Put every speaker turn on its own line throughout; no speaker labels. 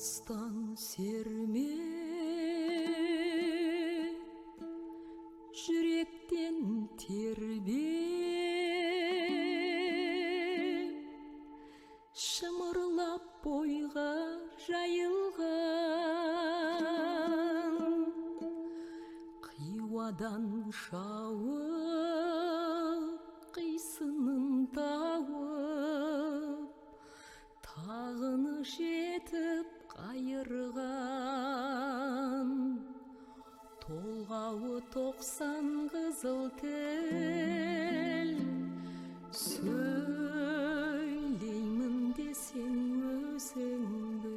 алыстан серме, жүректен тербе, шымырлап бойға жайылған, қиуадан шауып, қисынын тауып, тағыны жетіп қайырған, толғауы 90 қызыл тіл, сөйлеймін десең өзіңді.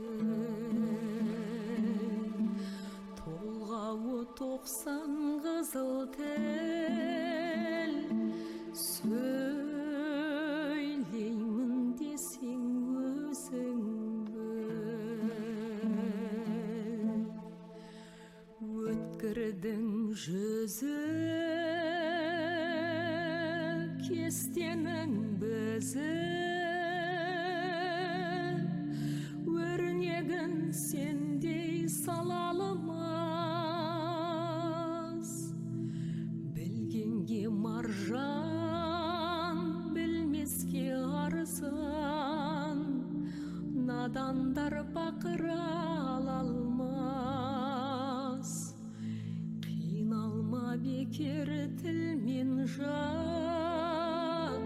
Толғауы 90 қызыл тіл, сөйлеймін десең өзіңді. Өткірдің жүзі, кестенің бізі, өрнегін сендей салалымас. Білгенге маржан, білмеске арзан, надандар бақыра алалмас. Қиналма бекер тілмен жақ,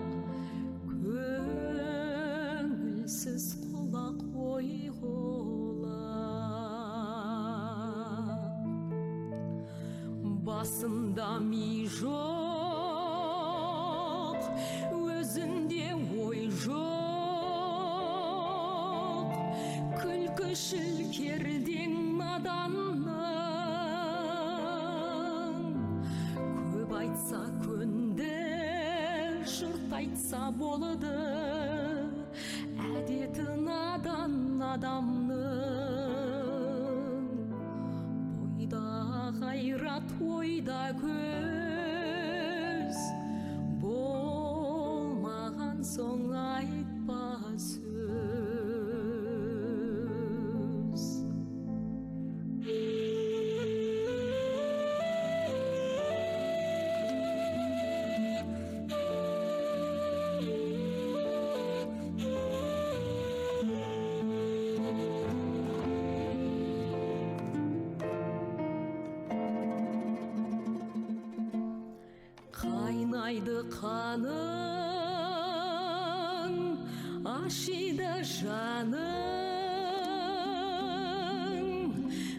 көңілсіз құлақ ой құлақ. Басында ми жоқ, өзінде ой жоқ, күлкішіл кердең наданның. Көп айтса көнді, жұрт айтса болды, әдеті надан адамның. Бойда ғайрат, ойда көз, болмаған соң айтпа сөз. Қайнайды қаның, ашиды жаның,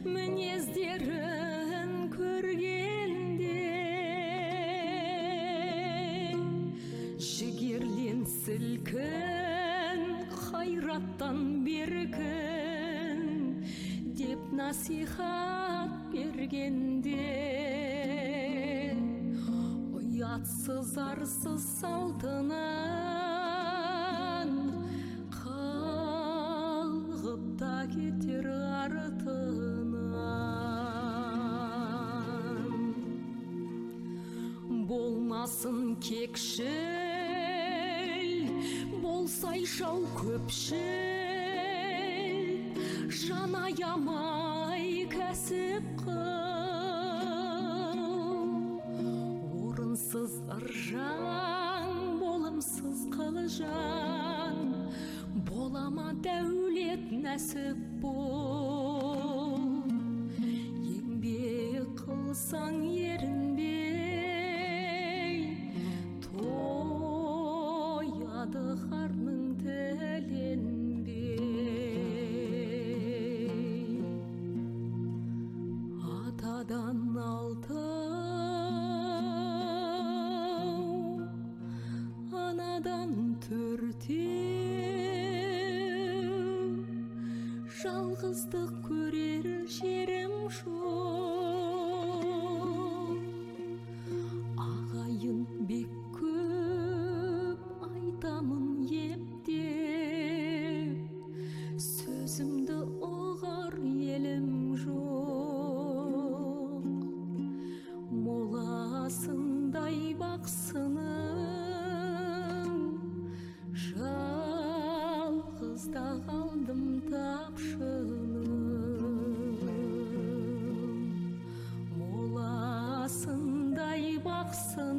мінездерін көргенде, жігерлен сілкін, қайраттан беркін, деп насихат бергенде, ұятсыз арсыз салтынан қалғып та кетер артынан. Болмасын кекшіл, болсай шау көпшіл, жан аямай кәсіп қыл. Орынсыз ыржаң, болымсыз қылжан, болама дәулет нәсіп бол. Еңбек қылсаң ерінбей, тояды қарның тіленбей. Атадан алтау, анадан төртеу, жалғыздық көрер жерім жоқ. Ағайын бек көп, айтамын ептеп, сөзімді ұғар елім жоқ. Моласындай бақсының, жалғыз да қалдым тапшының. kalsa